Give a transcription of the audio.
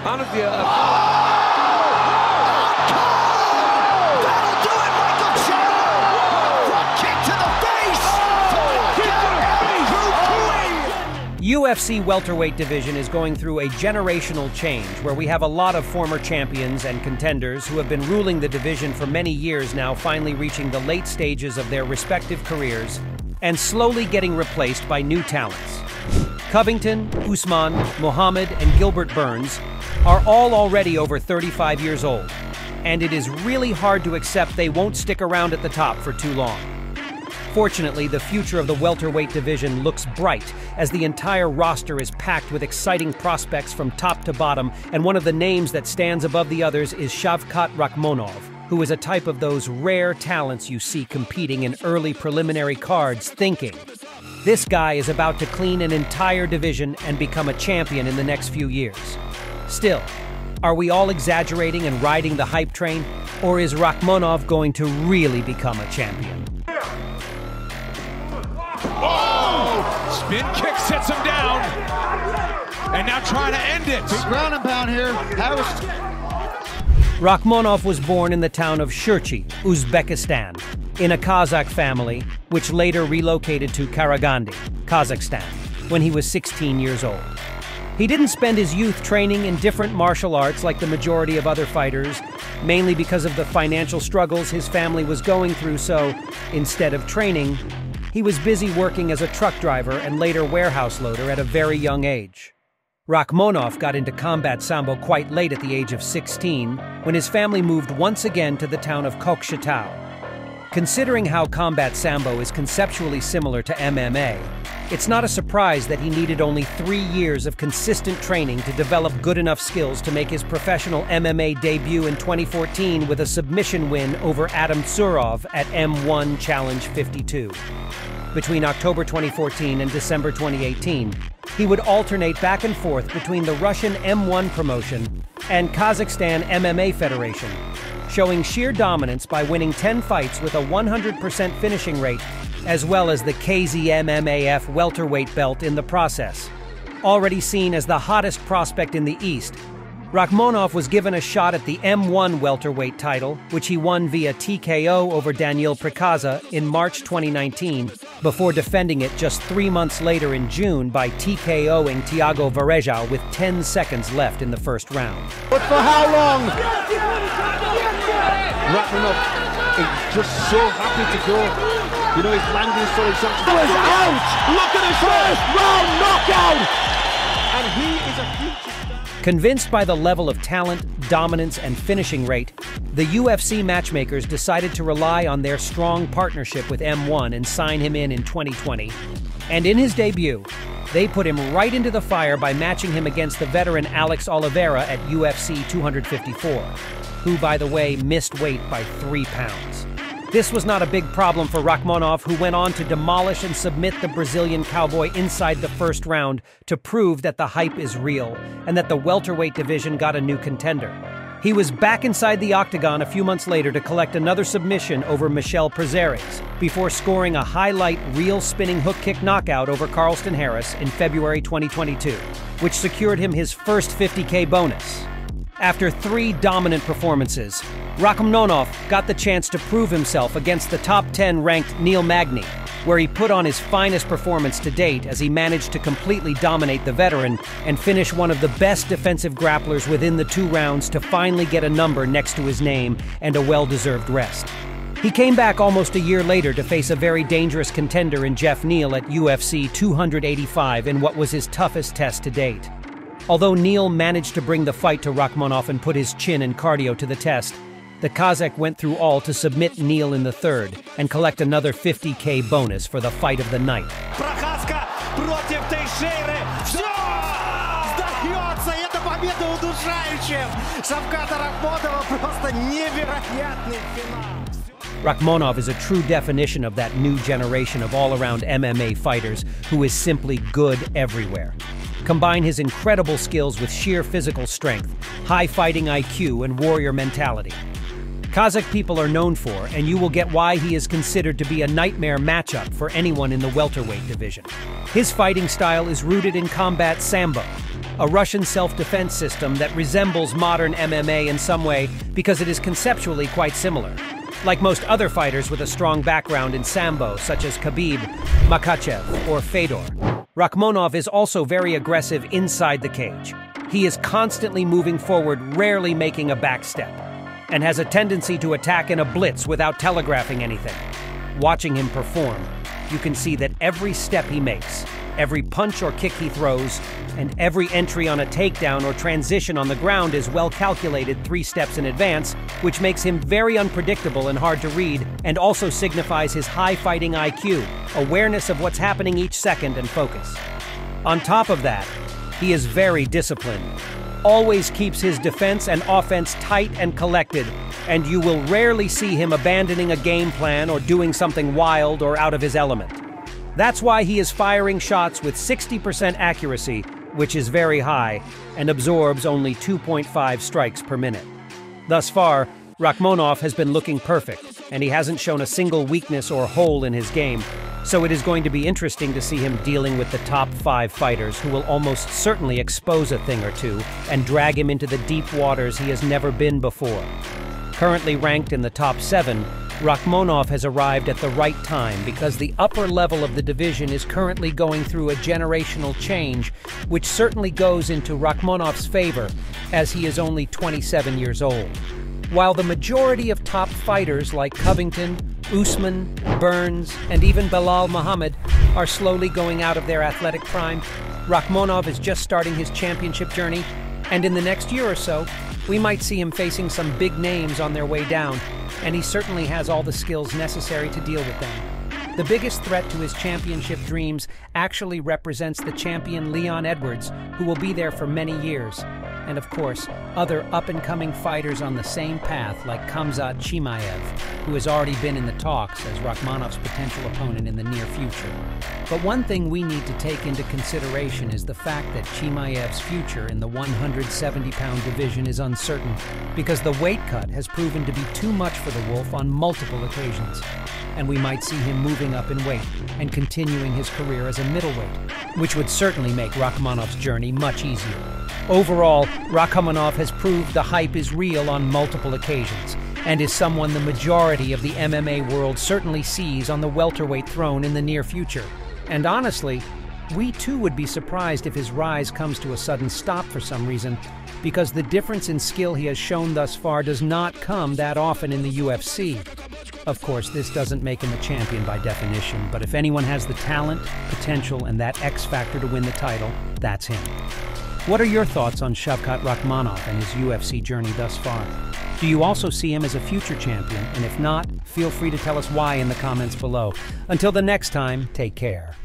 Honestly, That'll do it, Michael Chandler! Front kick to the face! UFC welterweight division is going through a generational change where we have a lot of former champions and contenders who have been ruling the division for many years now finally reaching the late stages of their respective careers and slowly getting replaced by new talents. Covington, Usman, Muhammad, and Gilbert Burns are all already over 35 years old, and it is really hard to accept they won't stick around at the top for too long. Fortunately, the future of the welterweight division looks bright as the entire roster is packed with exciting prospects from top to bottom, and one of the names that stands above the others is Shavkat Rakhmonov, who is a type of those rare talents you see competing in early preliminary cards thinking, this guy is about to clean an entire division and become a champion in the next few years. Still, are we all exaggerating and riding the hype train, or is Rakhmonov going to really become a champion? Oh! Spin kick sets him down. And now trying to end it. Big ground and pound here. Rakhmonov was born in the town of Shurchi, Uzbekistan, in a Kazakh family, which later relocated to Karagandy, Kazakhstan, when he was 16 years old. He didn't spend his youth training in different martial arts like the majority of other fighters, mainly because of the financial struggles his family was going through, so instead of training, he was busy working as a truck driver and later warehouse loader at a very young age. Rakhmonov got into Combat Sambo quite late at the age of 16, when his family moved once again to the town of Kokshetau. Considering how Combat Sambo is conceptually similar to MMA, it's not a surprise that he needed only 3 years of consistent training to develop good enough skills to make his professional MMA debut in 2014 with a submission win over Adam Tsurov at M1 Challenge 52. Between October 2014 and December 2018, he would alternate back and forth between the Russian M1 promotion and Kazakhstan MMA Federation, showing sheer dominance by winning 10 fights with a 100% finishing rate, as well as the KZMMAF welterweight belt in the process. Already seen as the hottest prospect in the East, Rakhmonov was given a shot at the M1 welterweight title, which he won via TKO over Daniil Prikaza in March 2019, before defending it just 3 months later in June by TKOing Thiago Varejão with 10 seconds left in the first round. But for how long? Rakhmonov is just so happy to go. You know, he's landing solid shots. He was out! Look at his first round knockout! And he is a future star. Convinced by the level of talent, dominance, and finishing rate, the UFC matchmakers decided to rely on their strong partnership with M1 and sign him in 2020. And in his debut, they put him right into the fire by matching him against the veteran Alex Oliveira at UFC 254, who, by the way, missed weight by 3 pounds. This was not a big problem for Rakhmonov, who went on to demolish and submit the Brazilian cowboy inside the first round to prove that the hype is real and that the welterweight division got a new contender. He was back inside the octagon a few months later to collect another submission over Michel Prazeres, before scoring a highlight reel spinning hook kick knockout over Carlston Harris in February 2022, which secured him his first $50K bonus. After 3 dominant performances, Rakhmonov got the chance to prove himself against the top 10 ranked Neil Magny, where he put on his finest performance to date as he managed to completely dominate the veteran and finish one of the best defensive grapplers within the 2 rounds to finally get a number next to his name and a well-deserved rest. He came back almost a year later to face a very dangerous contender in Jeff Neal at UFC 285 in what was his toughest test to date. Although Neal managed to bring the fight to Rakhmonov and put his chin and cardio to the test, the Kazakh went through all to submit Neal in the third and collect another $50K bonus for the fight of the night. Rakhmonov is a true definition of that new generation of all-around MMA fighters who is simply good everywhere. Combine his incredible skills with sheer physical strength, high fighting IQ, and warrior mentality. Kazakh people are known for, and you will get why he is considered to be a nightmare matchup for anyone in the welterweight division. His fighting style is rooted in Combat Sambo, a Russian self-defense system that resembles modern MMA in some way because it is conceptually quite similar. Like most other fighters with a strong background in Sambo, such as Khabib, Makhachev, or Fedor, Rakhmonov is also very aggressive inside the cage. He is constantly moving forward, rarely making a back step, and has a tendency to attack in a blitz without telegraphing anything. Watching him perform, you can see that every step he makes, every punch or kick he throws, and every entry on a takedown or transition on the ground is well calculated 3 steps in advance, which makes him very unpredictable and hard to read, and also signifies his high fighting IQ, awareness of what's happening each second, and focus. On top of that, he is very disciplined, always keeps his defense and offense tight and collected, and you will rarely see him abandoning a game plan or doing something wild or out of his element. That's why he is firing shots with 60% accuracy, which is very high, and absorbs only 2.5 strikes per minute. Thus far, Rakhmonov has been looking perfect, and he hasn't shown a single weakness or hole in his game, so it is going to be interesting to see him dealing with the top 5 fighters who will almost certainly expose a thing or two and drag him into the deep waters he has never been before. Currently ranked in the top 7, Rakhmonov has arrived at the right time because the upper level of the division is currently going through a generational change, which certainly goes into Rakhmonov's favor, as he is only 27 years old. While the majority of top fighters like Covington, Usman, Burns, and even Belal Muhammad are slowly going out of their athletic prime, Rakhmonov is just starting his championship journey, and in the next year or so, we might see him facing some big names on their way down, and he certainly has all the skills necessary to deal with them. The biggest threat to his championship dreams actually represents the champion Leon Edwards, who will be there for many years. And of course, other up-and-coming fighters on the same path like Khamzat Chimaev, who has already been in the talks as Rakhmonov's potential opponent in the near future. But one thing we need to take into consideration is the fact that Chimaev's future in the 170-pound division is uncertain, because the weight cut has proven to be too much for the Wolf on multiple occasions. And we might see him moving up in weight and continuing his career as a middleweight, which would certainly make Rakhmonov's journey much easier. Overall, Rakhmonov has proved the hype is real on multiple occasions, and is someone the majority of the MMA world certainly sees on the welterweight throne in the near future. And honestly, we too would be surprised if his rise comes to a sudden stop for some reason, because the difference in skill he has shown thus far does not come that often in the UFC. Of course, this doesn't make him a champion by definition, but if anyone has the talent, potential, and that X factor to win the title, that's him. What are your thoughts on Shavkat Rakhmonov and his UFC journey thus far? Do you also see him as a future champion? And if not, feel free to tell us why in the comments below. Until the next time, take care.